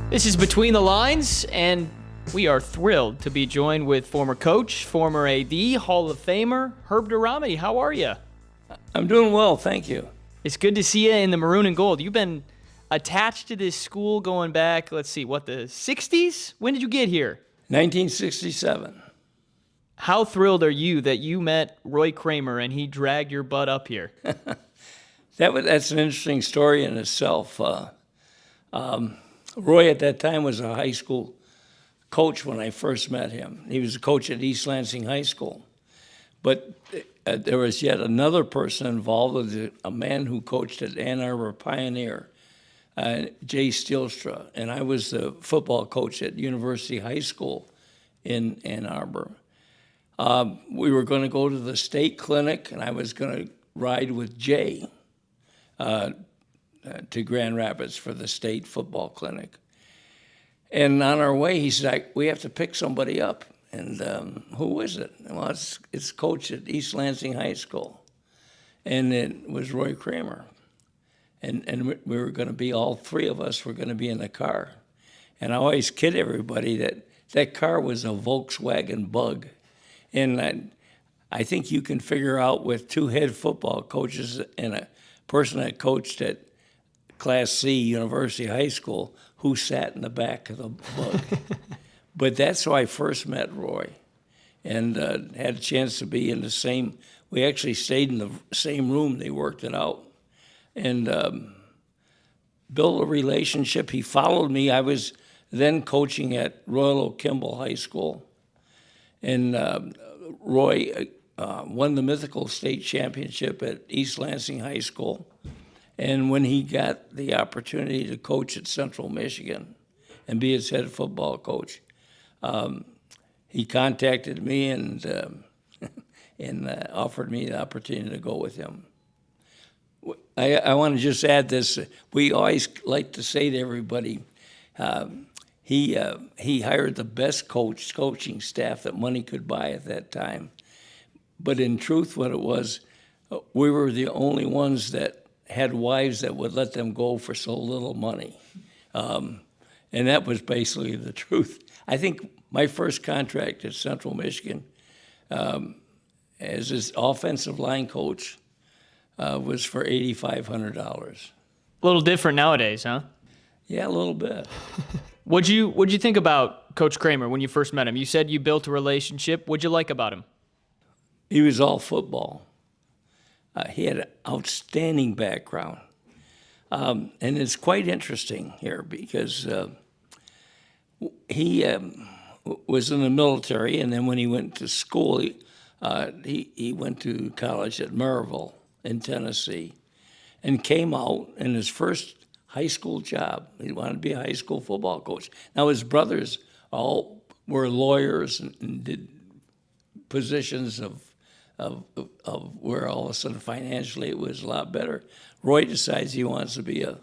This is Between the Lines, and we are thrilled to be joined with former coach, former AD, Hall of Famer, Herb Deromedi. How are you? I'm doing well, thank you. It's good to see you in the maroon and gold. You've been attached to this school going back, the 60s? When did you get here? 1967. How thrilled are you that you met Roy Kramer and he dragged your butt up here? That's an interesting story in itself. Roy at that time was a high school coach when I first met him. He was a coach at East Lansing High School. But there was yet another person involved, a man who coached at Ann Arbor Pioneer, Jay Steelstra, and I was the football coach at University High School in Ann Arbor. We were going to go to the state clinic, and I was going to ride with Jay to Grand Rapids for the state football clinic. And on our way, he said, we have to pick somebody up. And who is it? Well, it's coach at East Lansing High School. And it was Roy Kramer. And we were going to be, all three of us were going to be in the car. And I always kid everybody that car was a Volkswagen Bug. And I think you can figure out with two head football coaches and a person that coached at Class C University High School who sat in the back of the Bug. But that's how I first met Roy and had a chance to be in the same, we actually stayed in the same room. They worked it out and built a relationship. He followed me. I was then coaching at Royal Oak Kimball High School. And Roy won the mythical state championship at East Lansing High School. And when he got the opportunity to coach at Central Michigan and be its head football coach, he contacted me and offered me the opportunity to go with him. I want to just add this. We always like to say to everybody, he hired the best coaching staff that money could buy at that time. But in truth, what it was, we were the only ones that had wives that would let them go for so little money. And that was basically the truth. I think my first contract at Central Michigan as his offensive line coach was for $8,500. A little different nowadays, huh? Yeah, a little bit. What'd you think about Coach Kramer when you first met him? You said you built a relationship. What'd you like about him? He was all football. He had an outstanding background. And it's quite interesting here because he was in the military, and then when he went to school, he went to college at Maryville in Tennessee and came out in his first high school job. He wanted to be a high school football coach. Now, his brothers all were lawyers and did positions of where all of a sudden financially it was a lot better. Roy decides he wants to be a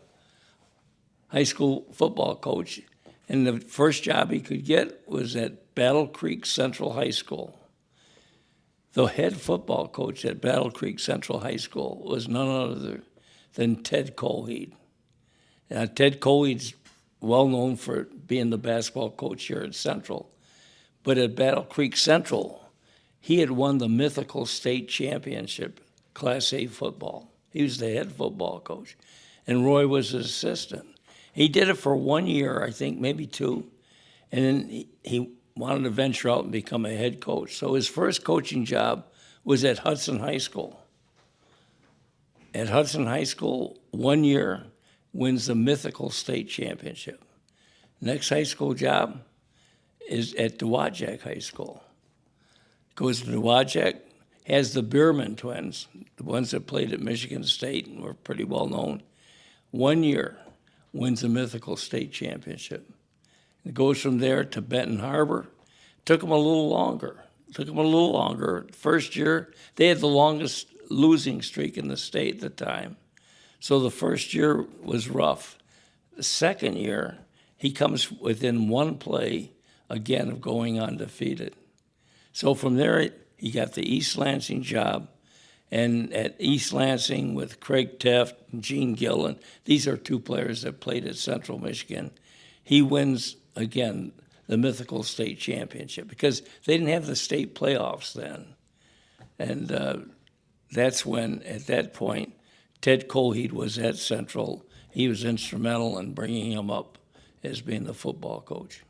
high school football coach, and the first job he could get was at Battle Creek Central High School. The head football coach at Battle Creek Central High School was none other than Ted Colheed. Ted Colheed's well known for being the basketball coach here at Central, but at Battle Creek Central, he had won the mythical state championship, Class A football. He was the head football coach, and Roy was his assistant. He did it for 1 year, I think, maybe two, and then he wanted to venture out and become a head coach. So his first coaching job was at Hudson High School. At Hudson High School, 1 year, wins the mythical state championship. Next high school job is at Dowagiac High School. Goes to Dowagiac, has the Bierman twins, the ones that played at Michigan State and were pretty well known. 1 year, wins the mythical state championship. It goes from there to Benton Harbor. Took them a little longer. First year, they had the longest losing streak in the state at the time. So the first year was rough. The second year, he comes within one play, again, of going undefeated. So from there, he got the East Lansing job, and at East Lansing with Craig Teft and Gene Gillen, these are two players that played at Central Michigan. he wins again the mythical state championship, because they didn't have the state playoffs then. And that's when, at that point, Ted Coheed was at Central. He was instrumental in bringing him up as being the football coach.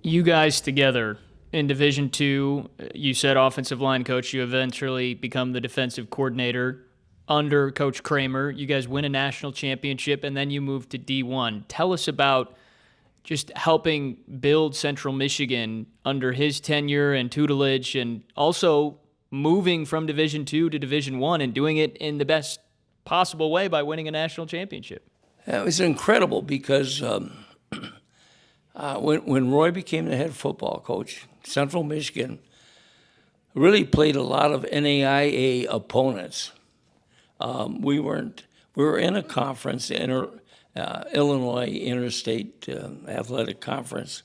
You guys together in Division II, you said offensive line coach. You eventually become the defensive coordinator under Coach Kramer. You guys win a national championship, and then you move to D1. Tell us about just helping build Central Michigan under his tenure and tutelage, and also moving from Division II to Division I and doing it in the best possible way by winning a national championship. It was incredible because when Roy became the head football coach, Central Michigan really played a lot of NAIA opponents. We were in a conference, Illinois Interstate Athletic Conference.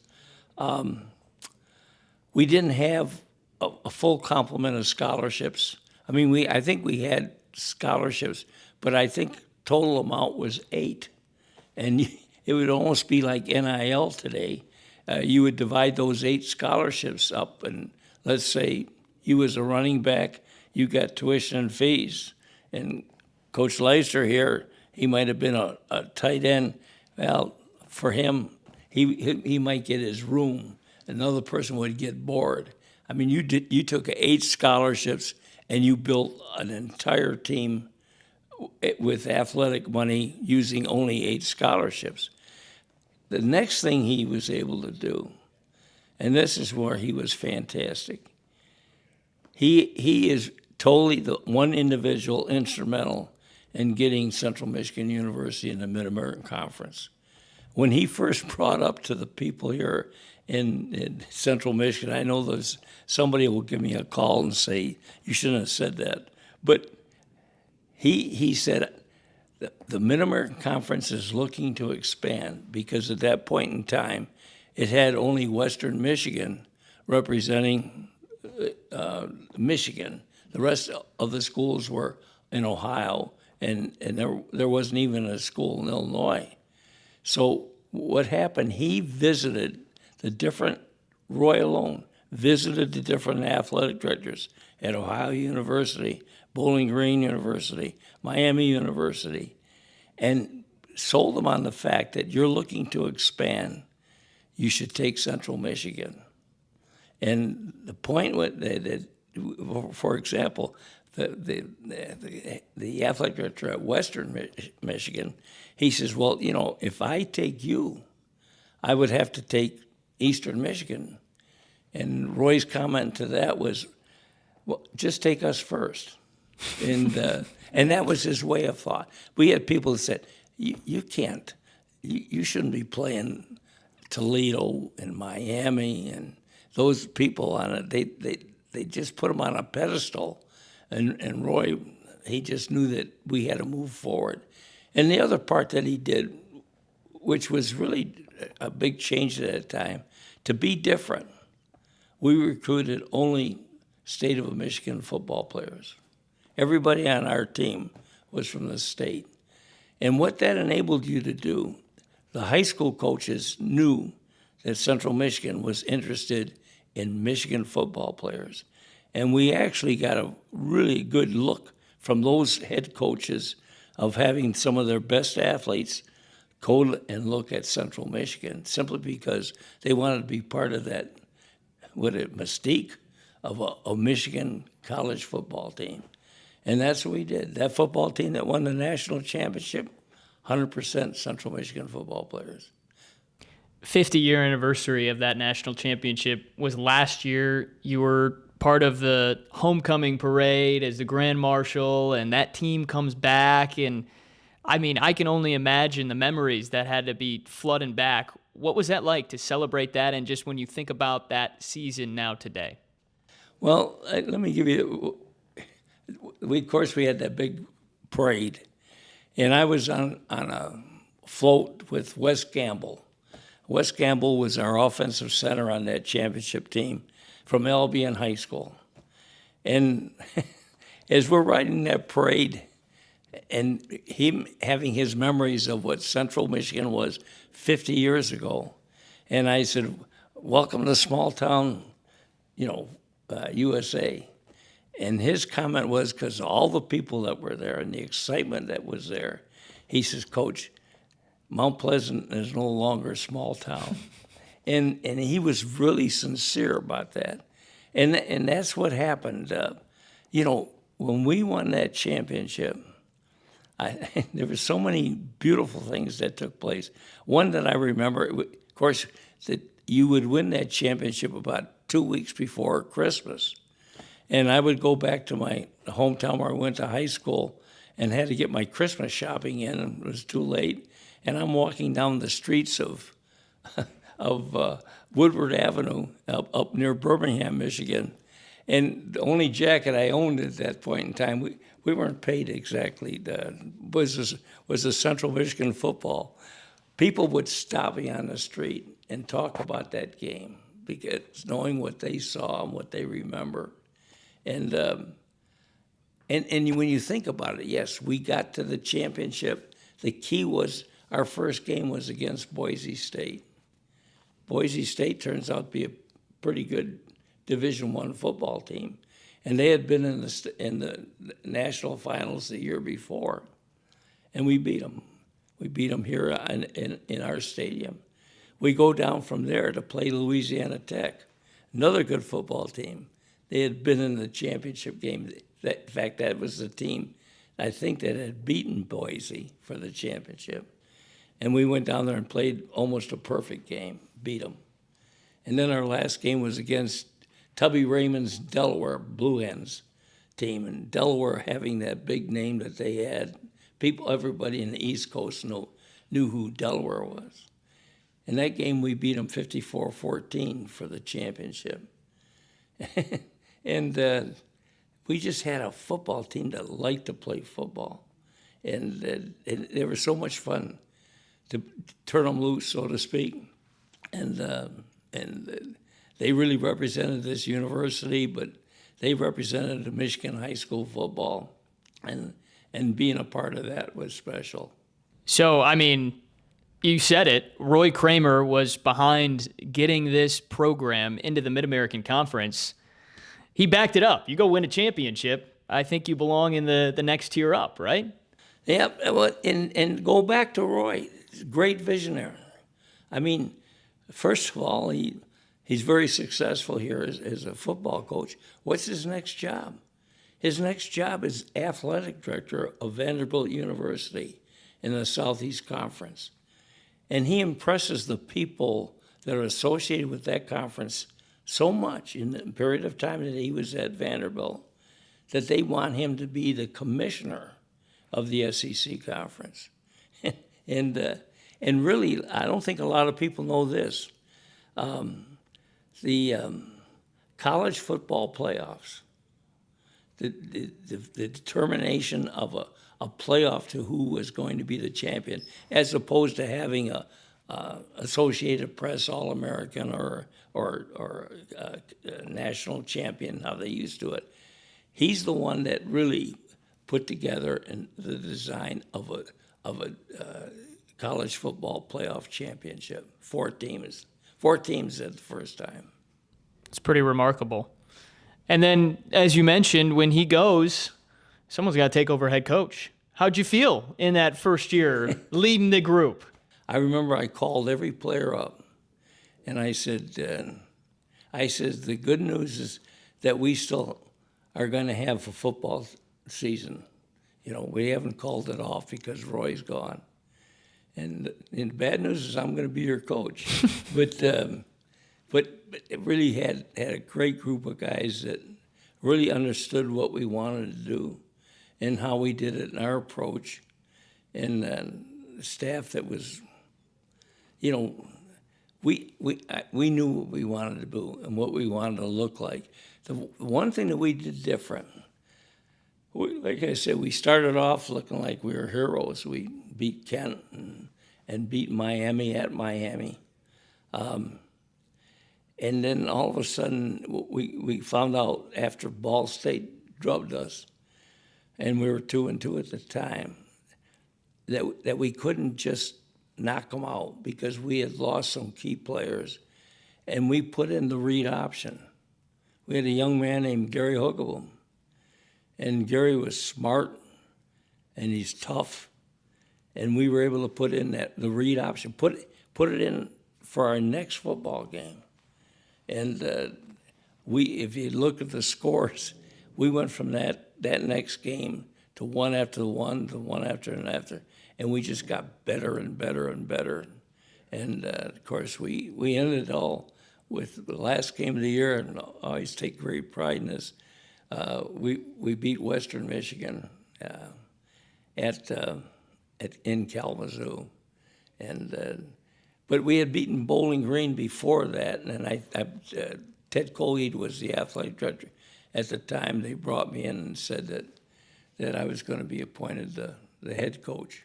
We didn't have a full complement of scholarships. I mean, I think we had scholarships, but I think total amount was 8. And it would almost be like NIL today. You would divide those 8 scholarships up, and let's say you as a running back, you got tuition and fees. And Coach Leister here, he might have been a tight end. Well, for him, he might get his room. Another person would get board. I mean, you took 8 scholarships and you built an entire team with athletic money using only 8 scholarships. The next thing he was able to do, and this is where he was fantastic, he is totally the one individual instrumental in getting Central Michigan University in the Mid-American Conference. When he first brought up to the people here in Central Michigan, I know there's somebody will give me a call and say, you shouldn't have said that. But he said, the Mid-American Conference is looking to expand, because at that point in time, it had only Western Michigan representing Michigan. The rest of the schools were in Ohio, and there wasn't even a school in Illinois. So what happened, he visited the different, Roy alone, visited the different athletic directors at Ohio University, Bowling Green University, Miami University, and sold them on the fact that you're looking to expand, you should take Central Michigan. And the point that, for example, the athletic director at Western Michigan, he says, well, you know, if I take you, I would have to take Eastern Michigan. And Roy's comment to that was, well, just take us first. And that was his way of thought. We had people that said, you can't, you shouldn't be playing Toledo and Miami and those people on it. They just put them on a pedestal. And Roy, he just knew that we had to move forward. And the other part that he did, which was really a big change at that time, to be different, we recruited only state of Michigan football players. Everybody on our team was from the state. And what that enabled you to do, the high school coaches knew that Central Michigan was interested in Michigan football players. And we actually got a really good look from those head coaches of having some of their best athletes go and look at Central Michigan, simply because they wanted to be part of that, mystique of a Michigan college football team. And that's what we did. That football team that won the national championship, 100% Central Michigan football players. 50-year anniversary of that national championship was last year. You were part of the homecoming parade as the grand marshal, and that team comes back. And I mean, I can only imagine the memories that had to be flooding back. What was that like to celebrate that, and just when you think about that season now today? Well, let me give you, of course, we had that big parade, and I was on a float with Wes Gamble. Wes Gamble was our offensive center on that championship team from Albion High School. And as we're riding that parade, and him having his memories of what Central Michigan was 50 years ago. And I said, welcome to small town, USA. And his comment was, because all the people that were there and the excitement that was there, he says, Coach, Mount Pleasant is no longer a small town. And he was really sincere about that. And that's what happened. When we won that championship, there were so many beautiful things that took place. One that I remember, of course, that you would win that championship about 2 weeks before Christmas. And I would go back to my hometown where I went to high school and had to get my Christmas shopping in, and it was too late. And I'm walking down the streets of Woodward Avenue up near Birmingham, Michigan. And the only jacket I owned at that point in time, we weren't paid exactly, was the Central Michigan Football. People would stop me on the street and talk about that game, because knowing what they saw and what they remember. And when you think about it, yes, we got to the championship. The key was our first game was against Boise State. Boise State turns out to be a pretty good Division I football team, and they had been in the national finals the year before, and we beat them. We beat them here in our stadium. We go down from there to play Louisiana Tech, another good football team. They had been in the championship game. In fact, that was the team, I think, that had beaten Boise for the championship. And we went down there and played almost a perfect game, beat them. And then our last game was against Tubby Raymond's Delaware Blue Hens team, and Delaware having that big name that they had, everybody in the East Coast knew who Delaware was. In that game, we beat them 54-14 for the championship. And we just had a football team that liked to play football. And they were so much fun to turn them loose, so to speak. And they really represented this university, but they represented the Michigan high school football. And being a part of that was special. So, I mean, you said it. Roy Kramer was behind getting this program into the Mid-American Conference. He backed it up. You go win a championship, I think you belong in the next tier up, right? Yeah, well, and go back to Roy, great visionary. I mean, first of all, he's very successful here as a football coach. What's his next job? His next job is athletic director of Vanderbilt University in the Southeast Conference. And he impresses the people that are associated with that conference so much in the period of time that he was at Vanderbilt that they want him to be the commissioner of the SEC conference. And really, I don't think a lot of people know this. The college football playoffs, the determination of a playoff to who was going to be the champion, as opposed to having a Associated Press All-American or national champion, how they used to it. He's the one that really put together the design of a college football playoff championship. Four teams at the first time. It's pretty remarkable. And then, as you mentioned, when he goes, someone's got to take over head coach. How'd you feel in that first year leading the group? I remember I called every player up, and I said, the good news is that we still are going to have a football season. We haven't called it off because Roy's gone. And the bad news is I'm going to be your coach. But it really had a great group of guys that really understood what we wanted to do and how we did it in our approach. And the staff that was, we knew what we wanted to do and what we wanted to look like. The one thing that we did different, like I said, we started off looking like we were heroes. We beat Kent and beat Miami at Miami. And then all of a sudden, we found out after Ball State drubbed us, and we were 2-2 at the time, that we couldn't just knock them out because we had lost some key players, and we put in the read option. We had a young man named Gary Hookable, and Gary was smart, and he's tough, and we were able to put in the read option, put it in for our next football game, and if you look at the scores, we went from that next game to one after one to one after and after, and we just got better and better and better, and of course we ended it all with the last game of the year, and I always take great pride in this. We beat Western Michigan in Kalamazoo, and but we had beaten Bowling Green before that, and Ted Colheed was the athletic director at the time. They brought me in and said that I was going to be appointed the head coach.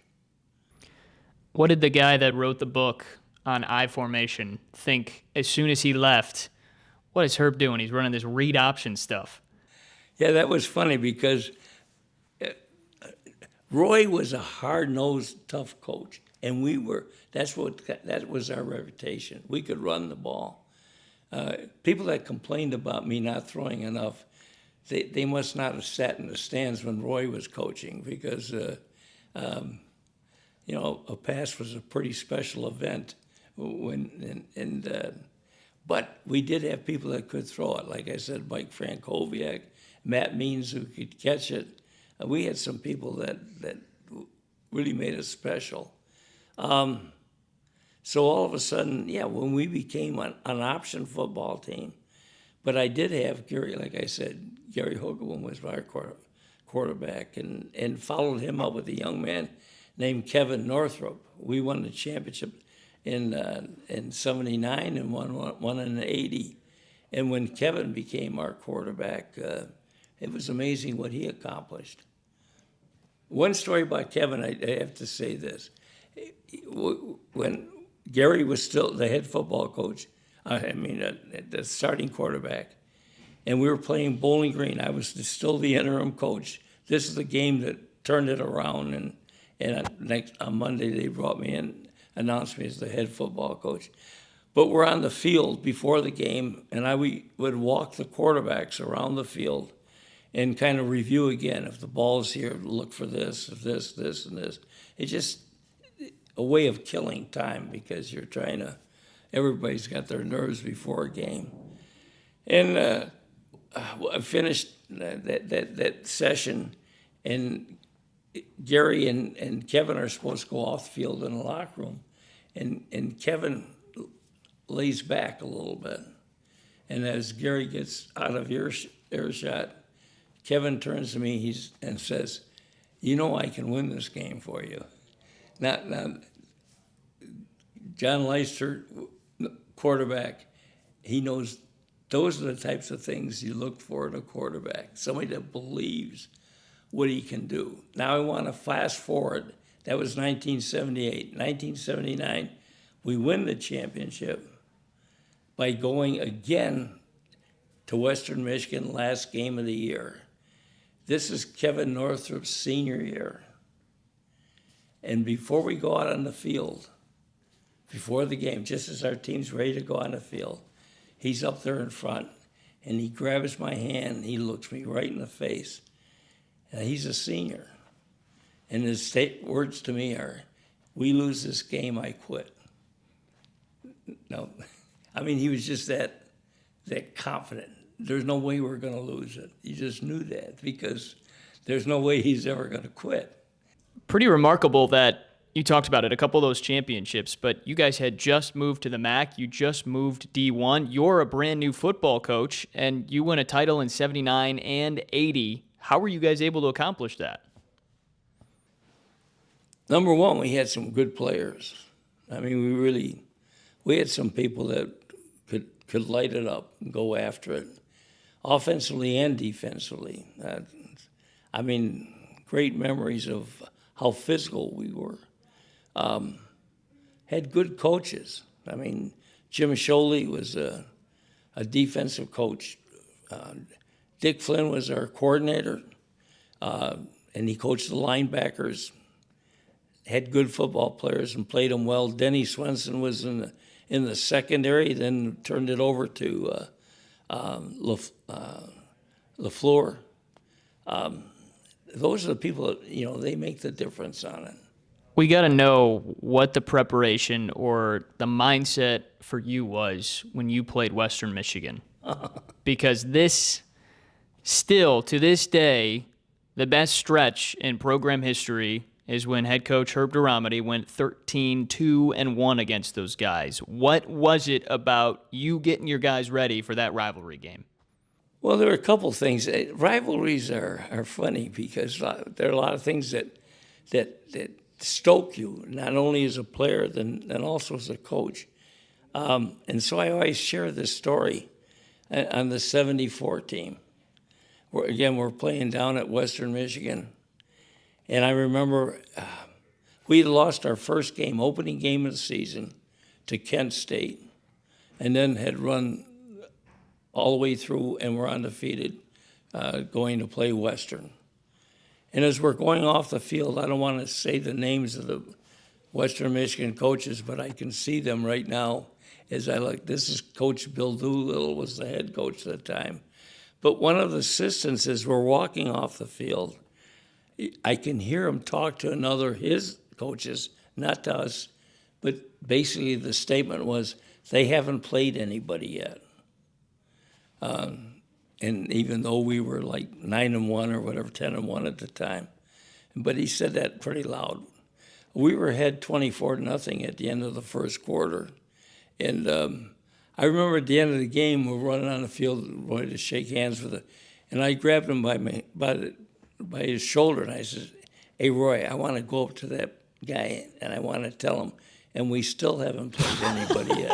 What did the guy that wrote the book on I formation think as soon as he left? What is Herb doing? He's running this read option stuff. Yeah, that was funny because Roy was a hard-nosed, tough coach, and that was our reputation. We could run the ball. People that complained about me not throwing enough, they must not have sat in the stands when Roy was coaching because, a pass was a pretty special event. But we did have people that could throw it. Like I said, Mike Frankowiak, Matt Means, who could catch it. We had some people that really made us special. So all of a sudden, when we became an option football team, but I did have Gary, like I said, Gary Hogan was my quarterback, and followed him up with a young man named Kevin Northrup. We won the championship in '79 and won in '80. And when Kevin became our quarterback, it was amazing what he accomplished. One story about Kevin, I have to say this. When Gary was still the head football coach, the starting quarterback, and we were playing Bowling Green. I was still the interim coach. This is the game that turned it around, and on Monday they brought me in, announced me as the head football coach. But we're on the field before the game, and we would walk the quarterbacks around the field and kind of review again. If the ball's here, look for this, this, and this. It's just a way of killing time because you're trying to, everybody's got their nerves before a game. And I finished that session, and Gary and Kevin are supposed to go off the field in the locker room, and Kevin lays back a little bit. And as Gary gets out of earshot, Kevin turns to me and says, I can win this game for you. Now John Leister, quarterback, he knows those are the types of things you look for in a quarterback, somebody that believes what he can do. Now I want to fast forward. That was 1978. 1979, we win the championship by going again to Western Michigan, last game of the year. This is Kevin Northrup's senior year. And before we go out on the field, before the game, just as our team's ready to go on the field, he's up there in front, and he grabs my hand, and he looks me right in the face. And he's a senior. And his words to me are, "We lose this game, I quit." No, he was just that confident. There's no way we're going to lose it. He just knew that because there's no way he's ever going to quit. Pretty remarkable that you talked about it, a couple of those championships, but you guys had just moved to the MAC. You just moved D1. You're a brand new football coach, and you win a title in '79 and '80. How were you guys able to accomplish that? Number one, we had some good players. We had some people that could light it up and go after it, offensively and defensively. Great memories of how physical we were. Had good coaches. Jim Sholey was a defensive coach. Dick Flynn was our coordinator. and he coached the linebackers, had good football players and played them well. Denny Swenson was in the secondary, then turned it over to LaFleur. Those are the people that, they make the difference on it. We got to know what the preparation or the mindset for you was when you played Western Michigan. Because this, still to this day, the best stretch in program history is when head coach Herb Deromedi went 13-2-1 against those guys. What was it about you getting your guys ready for that rivalry game? Well, there are a couple things. Rivalries are funny because there are a lot of things that stoke you, not only as a player, then also as a coach. And so I always share this story on the 74 team. We're playing down at Western Michigan. And I remember we had lost our first game, opening game of the season, to Kent State, and then had run all the way through and were undefeated going to play Western. And as we're going off the field, I don't want to say the names of the Western Michigan coaches, but I can see them right now as I look. This is Coach Bill Doolittle, was the head coach at the time. But one of the assistants, as we're walking off the field, I can hear him talk to his coaches, not to us, but basically the statement was, they haven't played anybody yet. And even though we were like 9-1 or whatever, 10-1 at the time, but he said that pretty loud. We were ahead 24-0 at the end of the first quarter, and I remember at the end of the game, we're running on the field, wanted to shake hands with it, and I grabbed him by his shoulder, and I said, "Hey, Roy, I want to go up to that guy, and I want to tell him," and we still haven't played anybody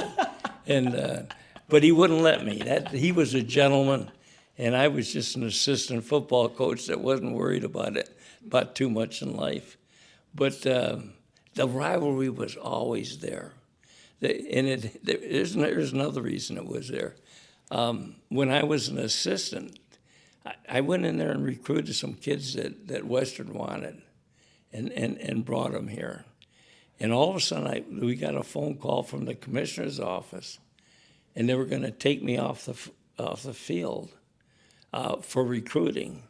yet. But he wouldn't let me. He was a gentleman, and I was just an assistant football coach that wasn't worried about too much in life. But the rivalry was always there. There's another reason it was there. When I was an assistant, I went in there and recruited some kids that Western wanted and brought them here. And all of a sudden, we got a phone call from the commissioner's office, and they were going to take me off the field for recruiting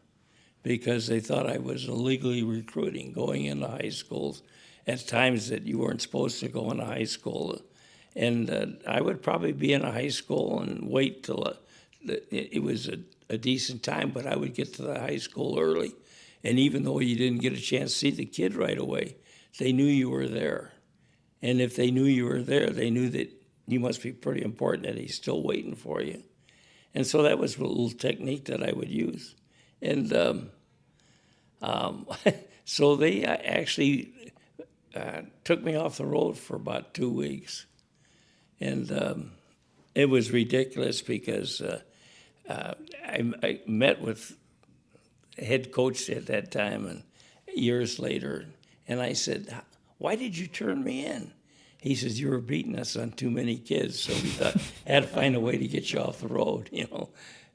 because they thought I was illegally recruiting, going into high schools at times that you weren't supposed to go into high school. And I would probably be in a high school and wait till it was a decent time, but I would get to the high school early. And even though you didn't get a chance to see the kid right away, they knew you were there. And if they knew you were there, they knew that you must be pretty important, that he's still waiting for you. And so that was a little technique that I would use. And so they actually took me off the road for about 2 weeks. And it was ridiculous because I met with head coach at that time and years later, and I said, "Why did you turn me in?" He says, "You were beating us on too many kids, so we thought had to find a way to get you off the road,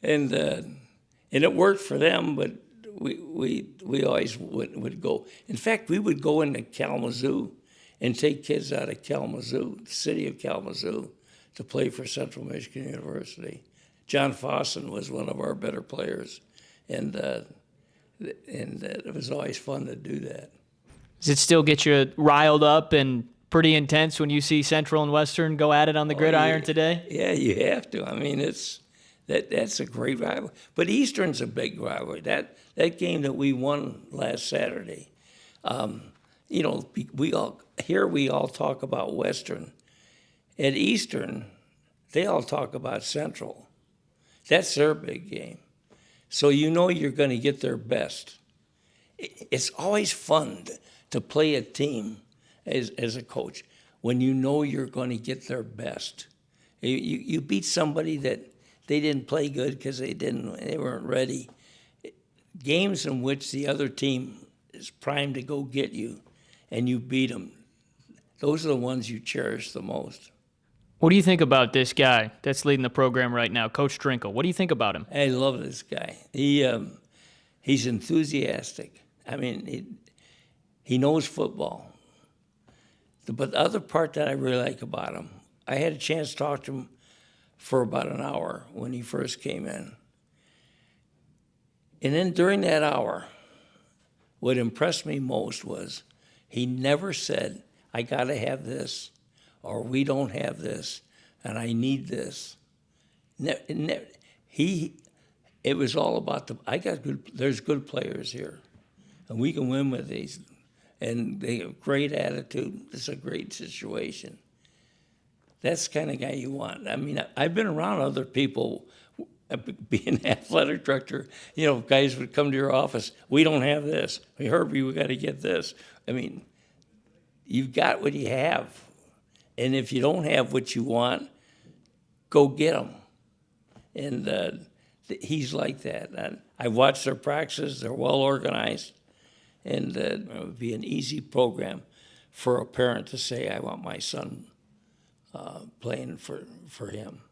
And it worked for them, but we always would go. In fact, we would go into Kalamazoo and take kids out of Kalamazoo, the city of Kalamazoo, to play for Central Michigan University. John Fossen was one of our better players, and it was always fun to do that. Does it still get you riled up and pretty intense when you see Central and Western go at it on the gridiron today? Yeah, you have to. I mean, that's a great rivalry. But Eastern's a big rivalry. That game that we won last Saturday, we all talk about Western. At Eastern, they all talk about Central. That's their big game. So you're going to get their best. It's always fun to play a team as a coach when you know you're going to get their best. You beat somebody that they didn't play good because they weren't ready. Games in which the other team is primed to go get you and you beat them, those are the ones you cherish the most. What do you think about this guy that's leading the program right now, Coach Drinkle? What do you think about him? I love this guy. He's enthusiastic. I mean, he knows football. But the other part that I really like about him, I had a chance to talk to him for about an hour when he first came in. And then during that hour, what impressed me most was he never said, I got to have this, or we don't have this, and I need this. It was all about there's good players here, and we can win with these. And they have great attitude. It's a great situation. That's the kind of guy you want. I mean, I've been around other people, being an athletic director, guys would come to your office, we don't have this. Hey, Herbie, we got to get this. I mean, you've got what you have. And if you don't have what you want, go get them. And he's like that. And I watched their practices. They're well organized. And it would be an easy program for a parent to say, I want my son playing for him.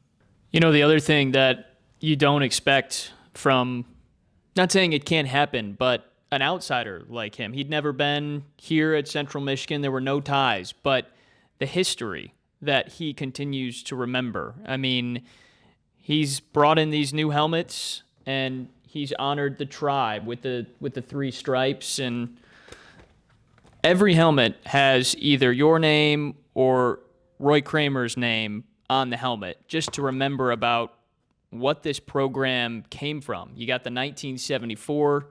The other thing that you don't expect from, not saying it can't happen, but an outsider like him. He'd never been here at Central Michigan. There were no ties, but the history that he continues to remember. I mean, he's brought in these new helmets, and he's honored the tribe with the 3 stripes, and every helmet has either your name or Roy Kramer's name on the helmet, just to remember about what this program came from. You got the 1974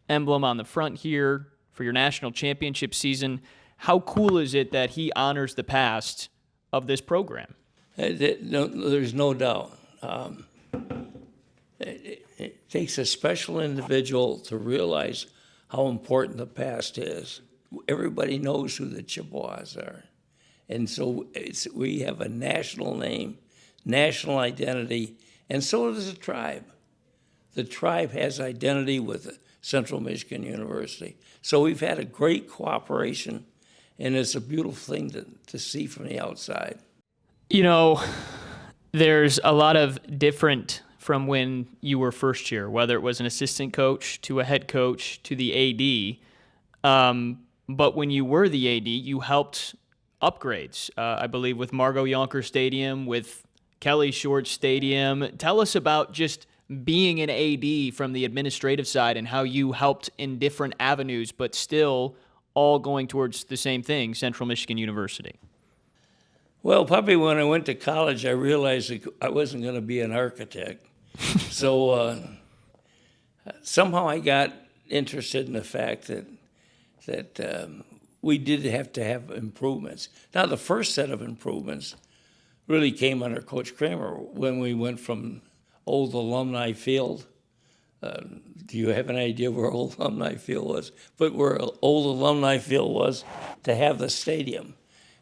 emblem on the front here for your national championship season. How cool is it that he honors the past of this program? There's no doubt. It takes a special individual to realize how important the past is. Everybody knows who the Chippewas are. And so we have a national name, national identity, and so does the tribe. The tribe has identity with Central Michigan University. So we've had a great cooperation, and it's a beautiful thing to see from the outside. There's a lot of different from when you were first here, whether it was an assistant coach to a head coach to the AD. But when you were the AD, you helped upgrades, I believe, with Margot Yonker Stadium, with Kelly Short Stadium. Tell us about just being an AD from the administrative side and how you helped in different avenues, but still all going towards the same thing, Central Michigan University. Well, probably when I went to college, I realized I wasn't going to be an architect. So somehow I got interested in the fact that we did have to have improvements. Now, the first set of improvements really came under Coach Kramer when we went from old Alumni Field. Do you have an idea where old Alumni Field was? But where old Alumni Field was to have the stadium,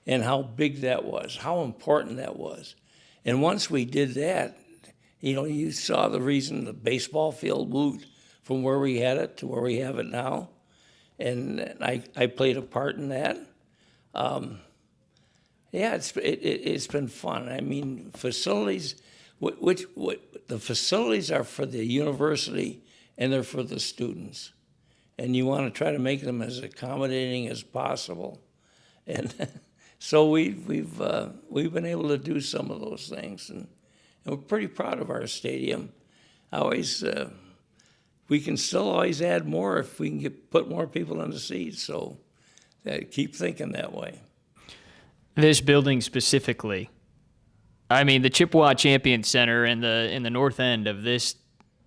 and how big that was, how important that was. And once we did that, you saw the reason the baseball field moved from where we had it to where we have it now. And I played a part in that. It's been fun. I mean, facilities, the facilities are for the university and they're for the students. And you want to try to make them as accommodating as possible. And so we've been able to do some of those things, and we're pretty proud of our stadium. We can still always add more if we can put more people in the seats. So keep thinking that way. This building specifically, I mean, the Chippewa Champion Center in the north end of this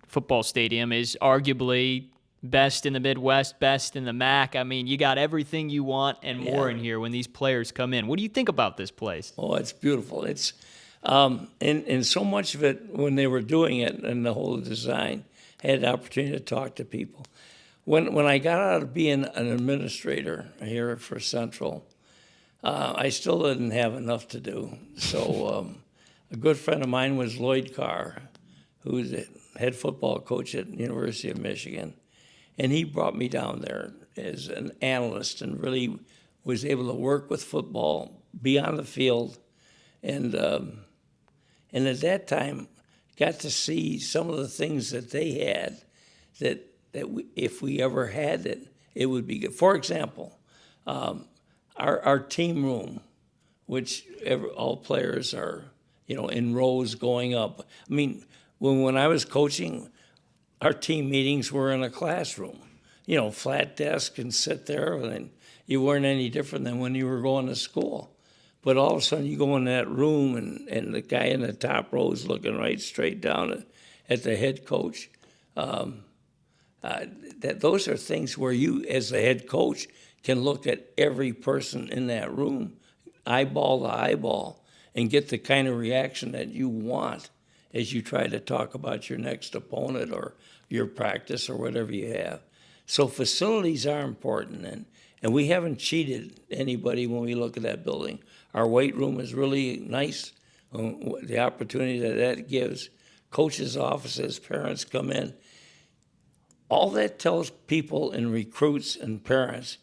football stadium is arguably best in the Midwest, best in the MAC. I mean, you got everything you want and more in here when these players come in. What do you think about this place? Oh, it's beautiful. It's and so much of it, when they were doing it and the whole design, I had the opportunity to talk to people. When I got out of being an administrator here for Central, I still didn't have enough to do. So a good friend of mine was Lloyd Carr, who's the head football coach at the University of Michigan. And he brought me down there as an analyst and really was able to work with football, be on the field, and at that time got to see some of the things that they had that if we ever had it it would be good. For example, our team room, which all players are, in rows going up. I mean, when I was coaching, our team meetings were in a classroom, flat desk and sit there, and you weren't any different than when you were going to school. But all of a sudden you go in that room and the guy in the top row is looking right straight down at the head coach. Those are things where you, as the head coach, can look at every person in that room, eyeball to eyeball, and get the kind of reaction that you want as you try to talk about your next opponent or your practice or whatever you have. So facilities are important, and we haven't cheated anybody when we look at that building. Our weight room is really nice, the opportunity that gives. Coaches' offices, parents come in. All that tells people and recruits and parents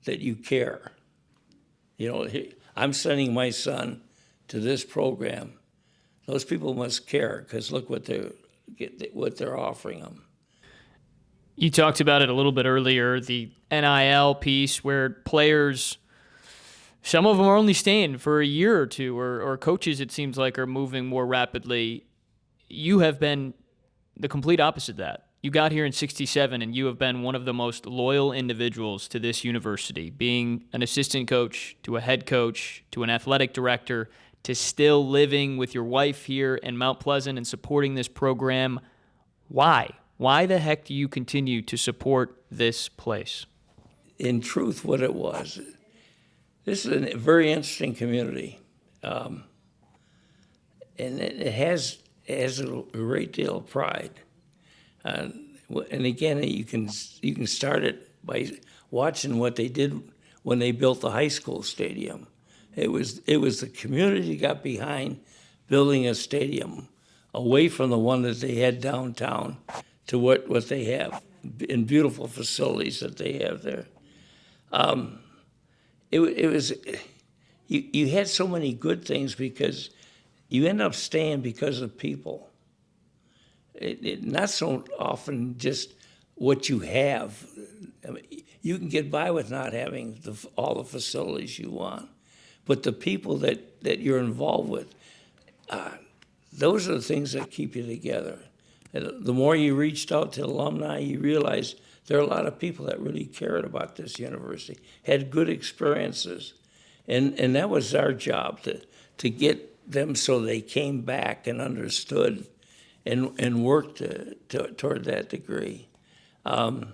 that you care. I'm sending my son to this program. Those people must care, because look what they're offering them. You talked about it a little bit earlier, the NIL piece, where players, some of them are only staying for a year or two, or coaches, it seems like, are moving more rapidly. You have been the complete opposite of that. You got here in '67, and you have been one of the most loyal individuals to this university, being an assistant coach to a head coach to an athletic director to still living with your wife here in Mount Pleasant and supporting this program. Why? Why the heck do you continue to support this place? In truth, what it was, this is a very interesting community, and it has a great deal of pride. And again, you can start it by watching what they did when they built the high school stadium. It was the community got behind building a stadium away from the one that they had downtown to what they have in beautiful facilities that they have there. It was you had so many good things because you end up staying because of people. Not so often just what you have. I mean, you can get by with not having all the facilities you want, but the people that you're involved with, those are the things that keep you together. And the more you reached out to alumni, you realize there are a lot of people that really cared about this university, had good experiences, and that was our job to get them so they came back and understood and worked toward that degree. And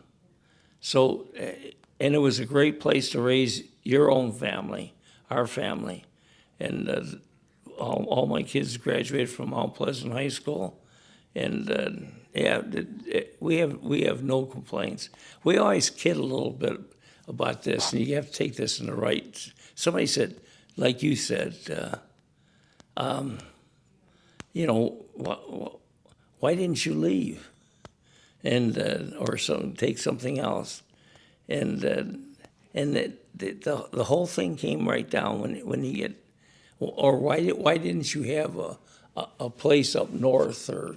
it was a great place to raise your own family, our family. And all my kids graduated from Mount Pleasant High School. And we have no complaints. We always kid a little bit about this, and you have to take this in the right. Somebody said, like you said, why didn't you leave? And or take something else, and the whole thing came right down when you get, or why didn't you have a place up north, or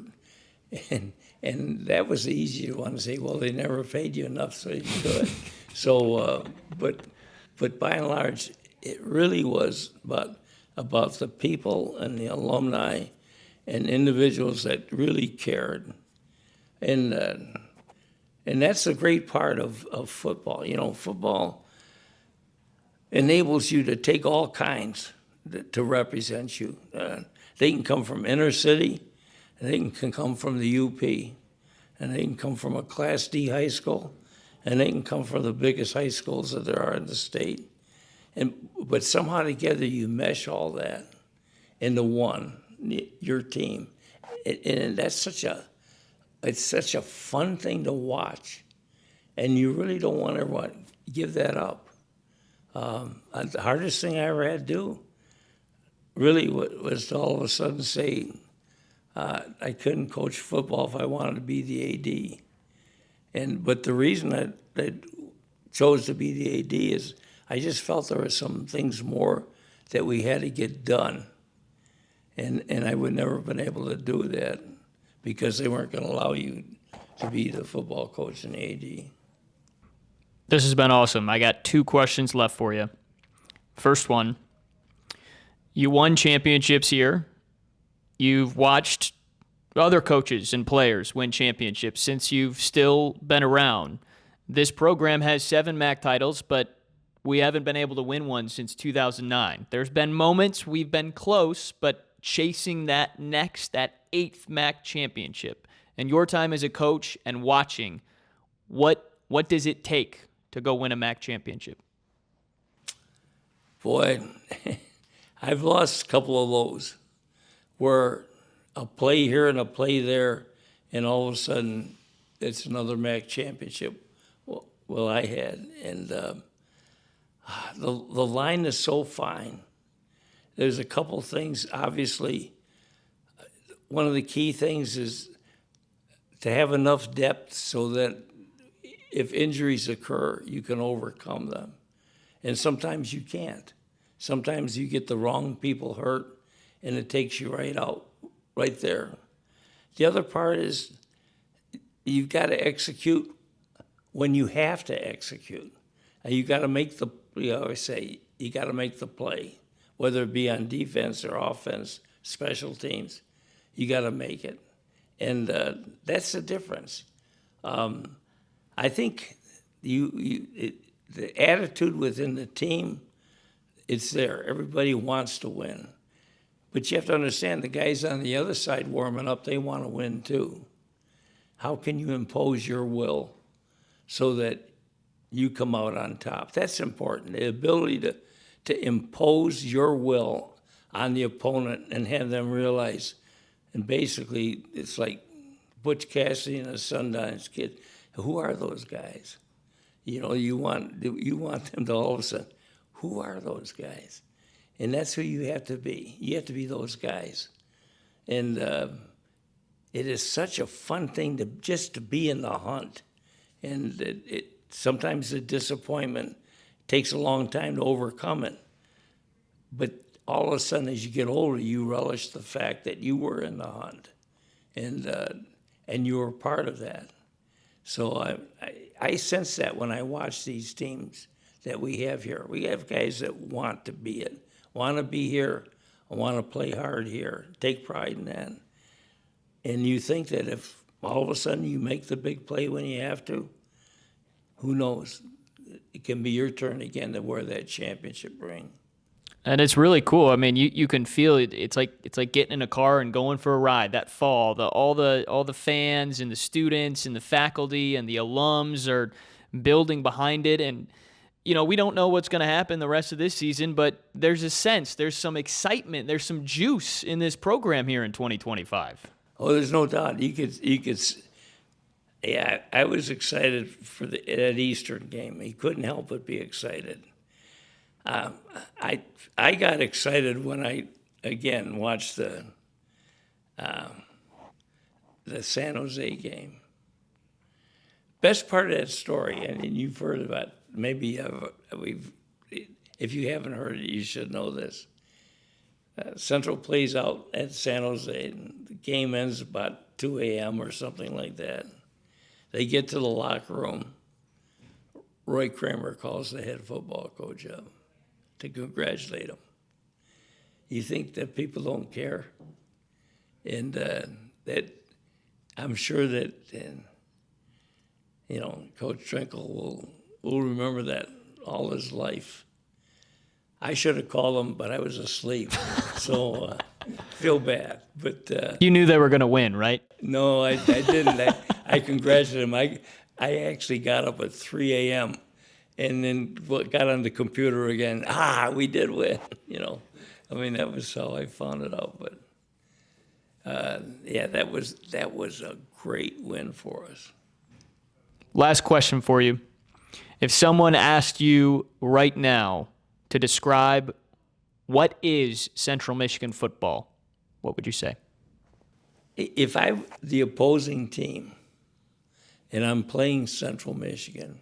and that was the easy one to say. Well, they never paid you enough, so you could. So, but by and large, it really was about the people and the alumni and individuals that really cared. And that's a great part of football. Football enables you to take all kinds to represent you. They can come from inner city, and they can come from the UP, and they can come from a Class D high school, and they can come from the biggest high schools that there are in the state. But somehow together you mesh all that into one, your team. And that's such a fun thing to watch, and you really don't want to give that up. The hardest thing I ever had to do really was to all of a sudden say I couldn't coach football if I wanted to be the AD. But the reason I chose to be the AD is I just felt there were some things more that we had to get done, and I would never have been able to do that because they weren't going to allow you to be the football coach and the AD. This has been awesome. I got 2 questions left for you. First one, you won championships here. You've watched other coaches and players win championships since you've still been around. This program has 7 MAC titles, but we haven't been able to win one since 2009. There's been moments we've been close, but chasing that 8th MAC championship. And your time as a coach and watching, what does it take to go win a MAC championship? Boy, I've lost a couple of those where a play here and a play there, and all of a sudden it's another MAC championship. Well, I had, and the line is so fine. There's a couple things. Obviously, one of the key things is to have enough depth so that if injuries occur, you can overcome them. And sometimes you can't. Sometimes you get the wrong people hurt, and it takes you right out, right there. The other part is you've got to execute when you have to execute. And you got to make the, you always say, you got to make the play, whether it be on defense or offense, special teams. You got to make it. And that's the difference. I think the attitude within the team, it's there. Everybody wants to win. But you have to understand the guys on the other side warming up, they want to win too. How can you impose your will so that you come out on top? That's important. The ability to impose your will on the opponent and have them realize, and basically it's like Butch Cassidy and the Sundance Kid. Who are those guys? You know, you want them to all of a sudden, who are those guys? And that's who you have to be. You have to be those guys. And it is such a fun thing to be in the hunt. And sometimes the disappointment takes a long time to overcome it. But all of a sudden, as you get older, you relish the fact that you were in the hunt, and you were part of that. So I sense that when I watch these teams that we have here. We have guys that want to be it, want to be here, want to play hard here, take pride in that. And you think that if all of a sudden you make the big play when you have to, who knows? It can be your turn again to wear that championship ring. And it's really cool. I mean, you can feel it. It's like getting in a car and going for a ride. That fall, all the fans and the students and the faculty and the alums are building behind it. And you know, we don't know what's going to happen the rest of this season, but there's a sense, there's some excitement, there's some juice in this program here in 2025. Oh, there's no doubt. You could. Yeah, I was excited for that Eastern game. He couldn't help but be excited. I got excited when I again watched the San Jose game. Best part of that story, and you've heard about it, maybe if you haven't heard it, you should know this. Central plays out at San Jose, and the game ends about 2 a.m. or something like that. They get to the locker room. Roy Kramer calls the head football coach up to congratulate him. You think that people don't care? And that I'm sure that Coach Trinkle will remember that all his life. I should have called him, but I was asleep, so feel bad. But you knew they were going to win, right? No, I didn't. I congratulated him. I actually got up at 3 a.m. and then got on the computer again. We did win. I mean, that was how I found it out. But that was a great win for us. Last question for you. If someone asked you right now to describe what is Central Michigan football, what would you say? If I'm the opposing team and I'm playing Central Michigan,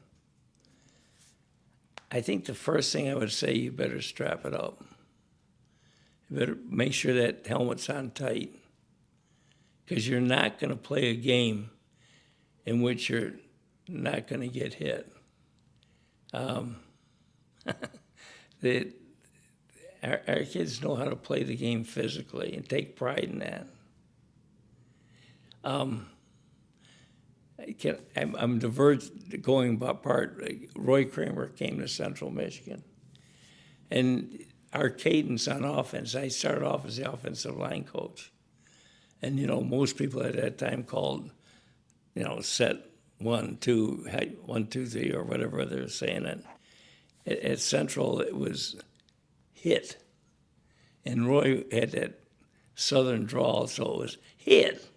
I think the first thing I would say, you better strap it up. You better make sure that helmet's on tight, because you're not going to play a game in which you're not going to get hit. The, our kids know how to play the game physically and take pride in that. I'm diverged going apart. Roy Kramer came to Central Michigan, and our cadence on offense. I started off as the offensive line coach, and most people at that time called, set 1, 2, 1, 2, 3, or whatever they were saying. And at Central, it was hit, and Roy had that Southern drawl, so it was hit,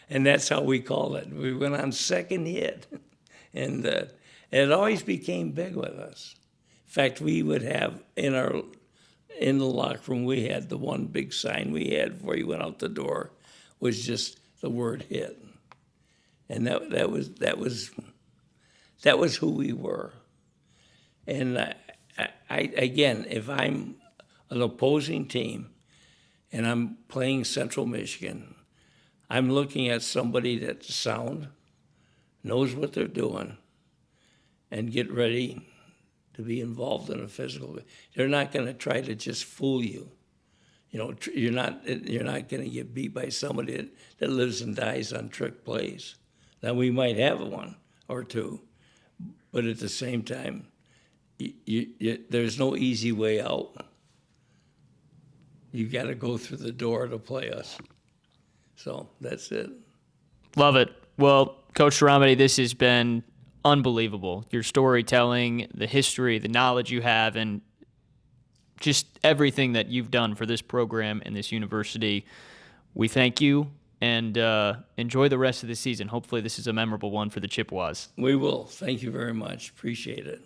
and that's how we called it. We went on second hit, and it always became big with us. In fact, we would have in the locker room, we had the one big sign we had before you went out the door was just the word hit, and that was who we were. And I again, if I'm an opposing team and I'm playing Central Michigan, I'm looking at somebody that's sound, knows what they're doing, and get ready to be involved in a physical. They're not going to try to just fool you. You're not going to get beat by somebody that lives and dies on trick plays. Now, we might have one or two, but at the same time, there's no easy way out. You got to go through the door to play us. So that's it. Love it. Well, Coach Deromedi, this has been unbelievable. Your storytelling, the history, the knowledge you have, and just everything that you've done for this program and this university. We thank you, and enjoy the rest of the season. Hopefully this is a memorable one for the Chippewas. We will. Thank you very much. Appreciate it.